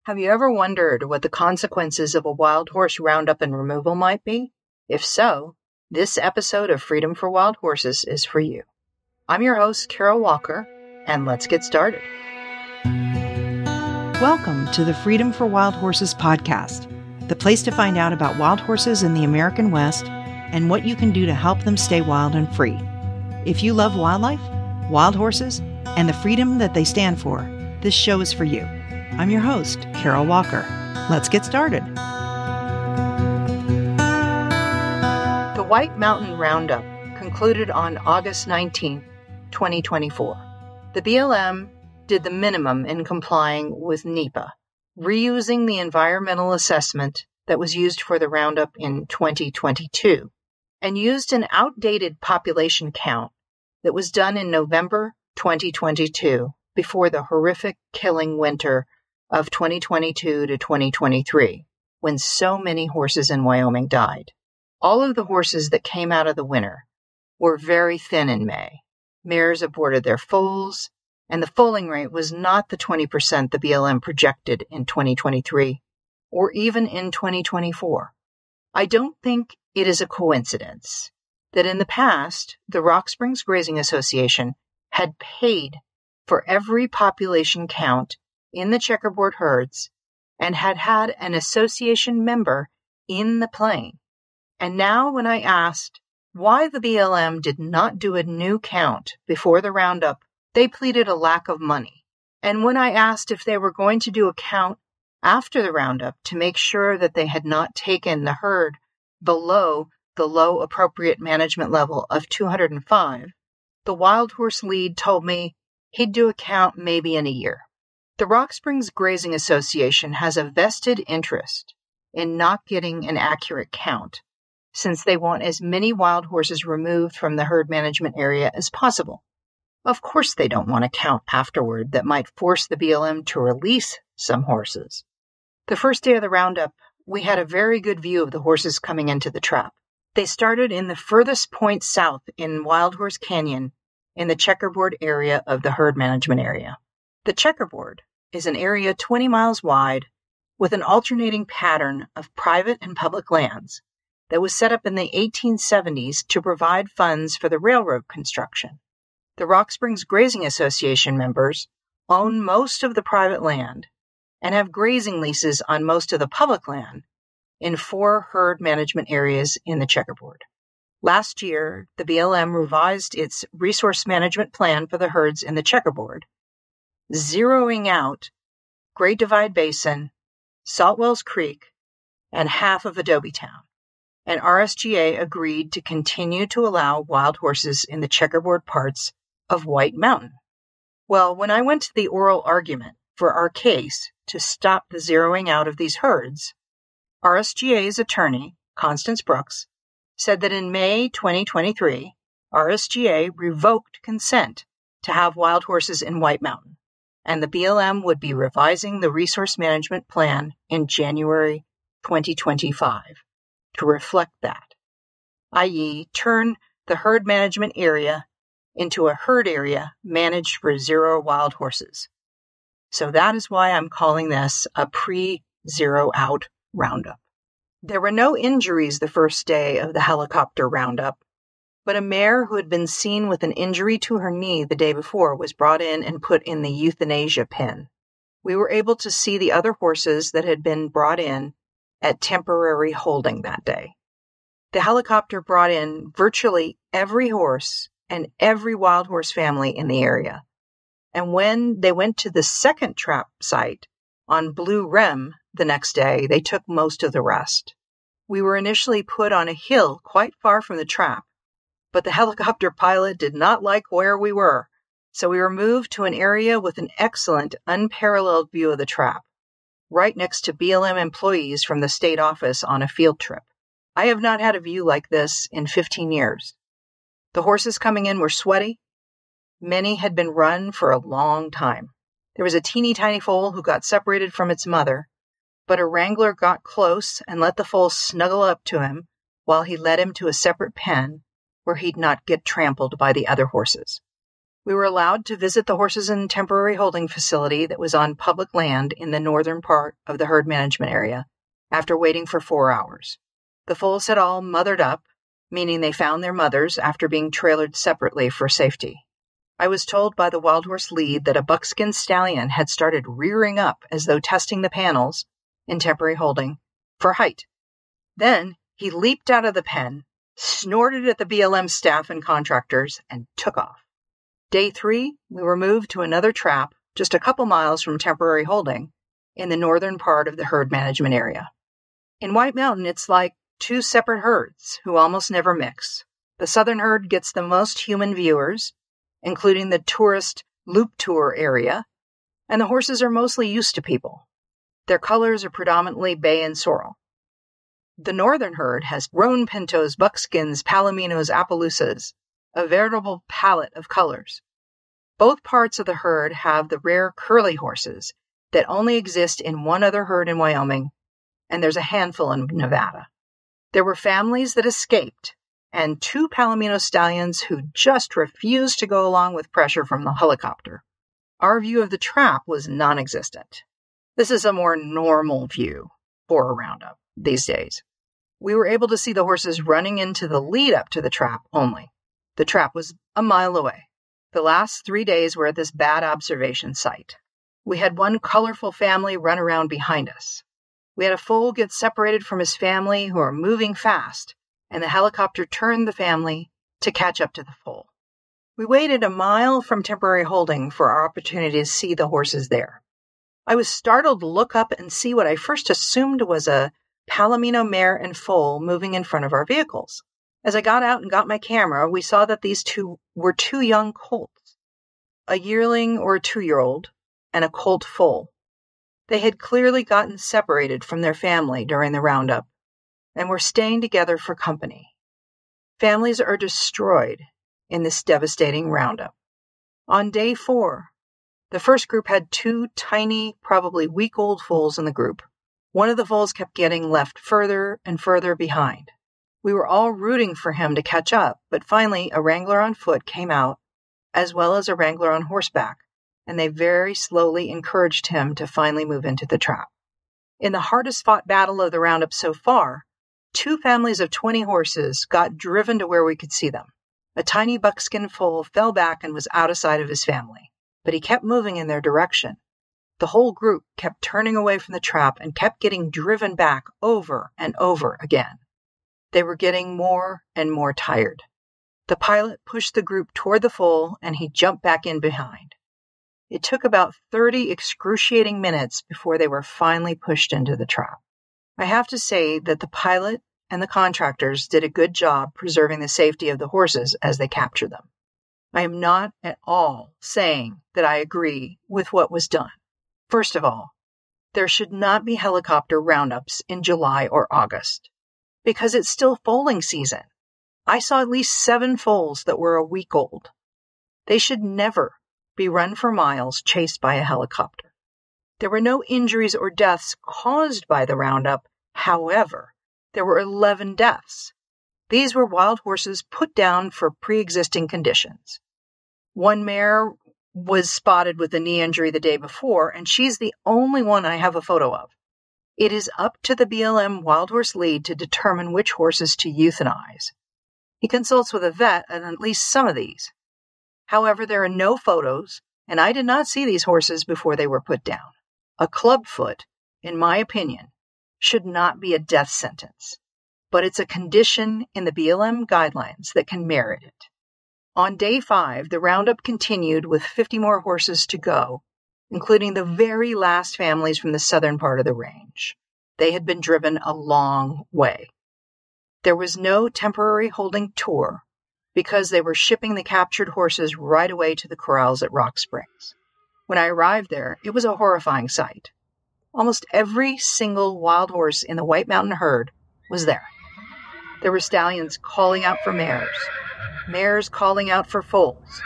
Have you ever wondered what the consequences of a wild horse roundup and removal might be? If so, this episode of Freedom for Wild Horses is for you. I'm your host, Carol Walker, and let's get started. Welcome to the Freedom for Wild Horses podcast, the place to find out about wild horses in the American West and what you can do to help them stay wild and free. If you love wildlife, wild horses, and the freedom that they stand for, this show is for you. I'm your host, Carol Walker. Let's get started. The White Mountain Roundup concluded on August 19, 2024. The BLM did the minimum in complying with NEPA, reusing the environmental assessment that was used for the roundup in 2022, and used an outdated population count that was done in November 2022 before the horrific killing winter of 2022 to 2023, when so many horses in Wyoming died. All of the horses that came out of the winter were very thin in May. Mares aborted their foals, and the foaling rate was not the 20% the BLM projected in 2023 or even in 2024. I don't think it is a coincidence that in the past, the Rock Springs Grazing Association had paid for every population count in the checkerboard herds and had had an association member in the plane. And now when I asked why the BLM did not do a new count before the roundup, they pleaded a lack of money. And when I asked if they were going to do a count after the roundup to make sure that they had not taken the herd below the low appropriate management level of 205, the wild horse lead told me he'd do a count maybe in a year. The Rock Springs Grazing Association has a vested interest in not getting an accurate count, since they want as many wild horses removed from the herd management area as possible. Of course they don't want a count afterward that might force the BLM to release some horses. The first day of the roundup, we had a very good view of the horses coming into the trap. They started in the furthest point south in Wild Horse Canyon in the checkerboard area of the herd management area. The checkerboard is an area 20 miles wide with an alternating pattern of private and public lands that was set up in the 1870s to provide funds for the railroad construction. The Rock Springs Grazing Association members own most of the private land and have grazing leases on most of the public land in 4 herd management areas in the checkerboard. Last year, the BLM revised its resource management plan for the herds in the checkerboard, zeroing out Great Divide Basin, Saltwells Creek, and half of Adobe Town. And RSGA agreed to continue to allow wild horses in the checkerboard parts of White Mountain. Well, when I went to the oral argument for our case to stop the zeroing out of these herds, RSGA's attorney, Constance Brooks, said that in May 2023, RSGA revoked consent to have wild horses in White Mountain, and the BLM would be revising the resource management plan in January 2025 to reflect that, i.e., turn the herd management area into a herd area managed for 0 wild horses. So that is why I'm calling this a pre-zero out roundup. There were no injuries the first day of the helicopter roundup, but a mare who had been seen with an injury to her knee the day before was brought in and put in the euthanasia pen. We were able to see the other horses that had been brought in at temporary holding that day. The helicopter brought in virtually every horse and every wild horse family in the area. And when they went to the second trap site on Blue Rim the next day, they took most of the rest. We were initially put on a hill quite far from the trap, but the helicopter pilot did not like where we were, so we were moved to an area with an excellent, unparalleled view of the trap, right next to BLM employees from the state office on a field trip. I have not had a view like this in 15 years. The horses coming in were sweaty. Many had been run for a long time. There was a teeny tiny foal who got separated from its mother, but a wrangler got close and let the foal snuggle up to him while he led him to a separate pen where he'd not get trampled by the other horses. We were allowed to visit the horses in a temporary holding facility that was on public land in the northern part of the herd management area after waiting for 4 hours. The foals had all mothered up, meaning they found their mothers after being trailered separately for safety. I was told by the wild horse lead that a buckskin stallion had started rearing up as though testing the panels in temporary holding for height. Then he leaped out of the pen, snorted at the BLM staff and contractors, and took off. Day 3, we were moved to another trap just a couple miles from temporary holding in the northern part of the herd management area. In White Mountain, it's like 2 separate herds who almost never mix. The southern herd gets the most human viewers, including the tourist loop tour area, and the horses are mostly used to people. Their colors are predominantly bay and sorrel. The northern herd has roan pintos, buckskins, palominos, Appaloosas, a veritable palette of colors. Both parts of the herd have the rare curly horses that only exist in one other herd in Wyoming, and there's a handful in Nevada. There were families that escaped, and 2 Palomino stallions who just refused to go along with pressure from the helicopter. Our view of the trap was non-existent. This is a more normal view for a roundup these days. We were able to see the horses running into the lead up to the trap only. The trap was a mile away. The last 3 days were at this bad observation site. We had one colorful family run around behind us. We had a foal get separated from his family who are moving fast, and the helicopter turned the family to catch up to the foal. We waited a mile from temporary holding for our opportunity to see the horses there. I was startled to look up and see what I first assumed was a Palomino mare and foal moving in front of our vehicles. As I got out and got my camera, we saw that these 2 were 2 young colts, a yearling or a 2-year-old, and a colt foal. They had clearly gotten separated from their family during the roundup and were staying together for company. Families are destroyed in this devastating roundup. On day 4, the first group had 2 tiny, probably week-old foals in the group. One of the foals kept getting left further and further behind. We were all rooting for him to catch up, but finally a wrangler on foot came out, as well as a wrangler on horseback, and they very slowly encouraged him to finally move into the trap. In the hardest-fought battle of the roundup so far, 2 families of 20 horses got driven to where we could see them. A tiny buckskin foal fell back and was out of sight of his family, but he kept moving in their direction. The whole group kept turning away from the trap and kept getting driven back over and over again. They were getting more and more tired. The pilot pushed the group toward the foal, and he jumped back in behind. It took about 30 excruciating minutes before they were finally pushed into the trap. I have to say that the pilot and the contractors did a good job preserving the safety of the horses as they captured them. I am not at all saying that I agree with what was done. First of all, there should not be helicopter roundups in July or August, because it's still foaling season. I saw at least 7 foals that were a week old. They should never be run for miles chased by a helicopter. There were no injuries or deaths caused by the roundup. However, there were 11 deaths. These were wild horses put down for pre-existing conditions. One mare was spotted with a knee injury the day before, and she's the only one I have a photo of. It is up to the BLM wild horse lead to determine which horses to euthanize. He consults with a vet on at least some of these. However, there are no photos, and I did not see these horses before they were put down. A clubfoot, in my opinion, should not be a death sentence, but it's a condition in the BLM guidelines that can merit it. On day 5, the roundup continued with 50 more horses to go, including the very last families from the southern part of the range. They had been driven a long way. There was no temporary holding tour because they were shipping the captured horses right away to the corrals at Rock Springs. When I arrived there, it was a horrifying sight. Almost every single wild horse in the White Mountain herd was there. There were stallions calling out for mares, mares calling out for foals.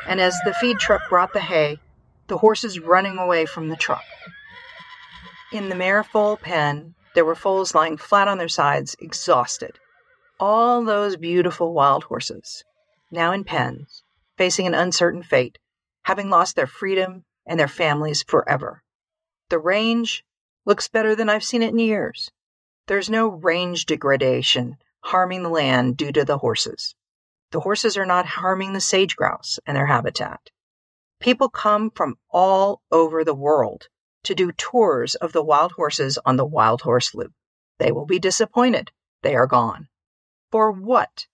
And as the feed truck brought the hay, the horses running away from the truck. In the mare foal pen, there were foals lying flat on their sides, exhausted. All those beautiful wild horses. now in pens, facing an uncertain fate, having lost their freedom and their families forever. The range looks better than I've seen it in years. There's no range degradation harming the land due to the horses. The horses are not harming the sage grouse and their habitat. People come from all over the world to do tours of the wild horses on the Wild Horse Loop. They will be disappointed. They are gone. For what?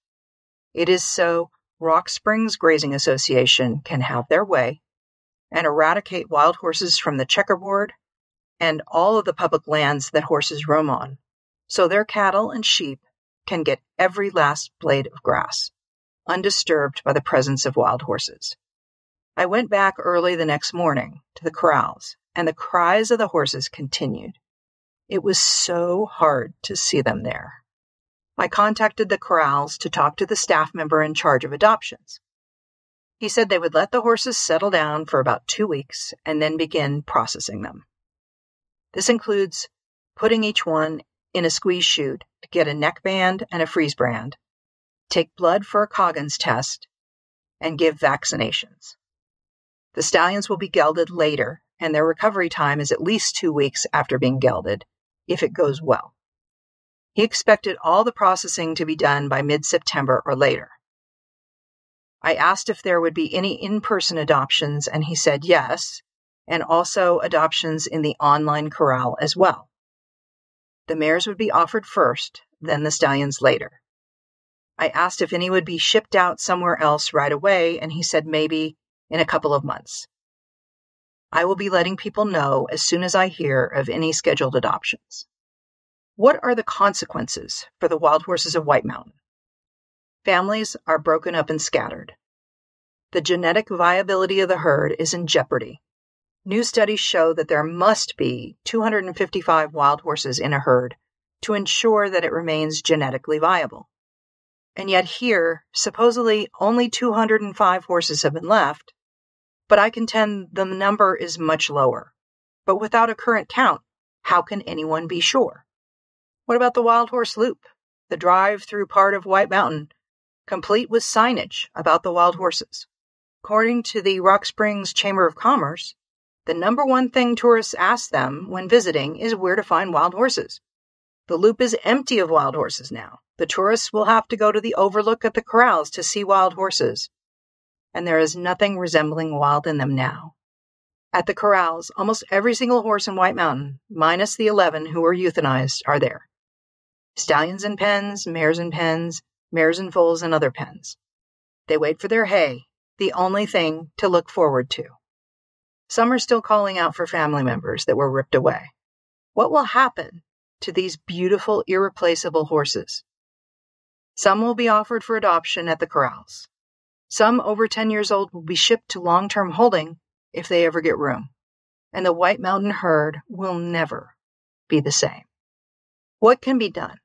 It is so Rock Springs Grazing Association can have their way and eradicate wild horses from the checkerboard and all of the public lands that horses roam on, so their cattle and sheep can get every last blade of grass, undisturbed by the presence of wild horses. I went back early the next morning to the corrals, and the cries of the horses continued. It was so hard to see them there. I contacted the corrals to talk to the staff member in charge of adoptions. He said they would let the horses settle down for about 2 weeks and then begin processing them. This includes putting each one in a squeeze chute to get a neck band and a freeze brand, take blood for a Coggins test, and give vaccinations. The stallions will be gelded later, and their recovery time is at least 2 weeks after being gelded, if it goes well. He expected all the processing to be done by mid-September or later. I asked if there would be any in-person adoptions, and he said yes, and also adoptions in the online corral as well. The mares would be offered first, then the stallions later. I asked if any would be shipped out somewhere else right away, and he said maybe in a couple of months. I will be letting people know as soon as I hear of any scheduled adoptions. What are the consequences for the wild horses of White Mountain? Families are broken up and scattered. The genetic viability of the herd is in jeopardy. New studies show that there must be 255 wild horses in a herd to ensure that it remains genetically viable. And yet here, supposedly only 205 horses have been left, but I contend the number is much lower. But without a current count, how can anyone be sure? What about the Wild Horse Loop, the drive-through part of White Mountain, complete with signage about the wild horses? According to the Rock Springs Chamber of Commerce, the number one thing tourists ask them when visiting is where to find wild horses. The loop is empty of wild horses now. The tourists will have to go to the overlook at the corrals to see wild horses, and there is nothing resembling wild in them now. At the corrals, almost every single horse in White Mountain, minus the 11 who were euthanized, are there. Stallions in pens, mares in foals in other pens. They wait for their hay, the only thing to look forward to. Some are still calling out for family members that were ripped away. What will happen to these beautiful, irreplaceable horses? Some will be offered for adoption at the corrals. Some over 10 years old will be shipped to long-term holding if they ever get room. And the White Mountain herd will never be the same. What can be done?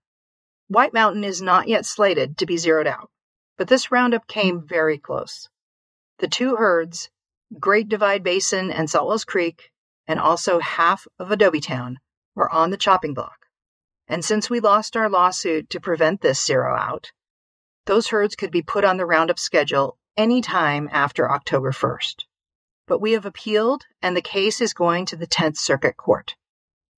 White Mountain is not yet slated to be zeroed out, but this roundup came very close. The two herds, Great Divide Basin and Saltwells Creek, and also half of Adobe Town, were on the chopping block. And since we lost our lawsuit to prevent this zero out, those herds could be put on the roundup schedule any time after October 1st. But we have appealed, and the case is going to the 10th Circuit Court.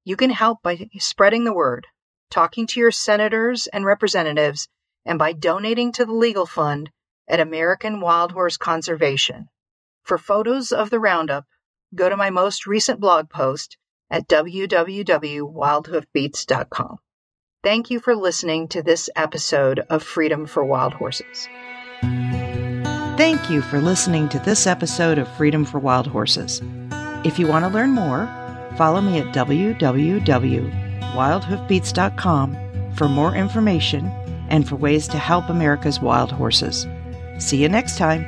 You can help by spreading the word, talking to your senators and representatives, and by donating to the legal fund at American Wild Horse Conservation. For photos of the roundup, go to my most recent blog post at www.wildhoofbeats.com. Thank you for listening to this episode of Freedom for Wild Horses. Thank you for listening to this episode of Freedom for Wild Horses. If you want to learn more, follow me at www.wildhoofbeats.com for more information and for ways to help America's wild horses. See you next time.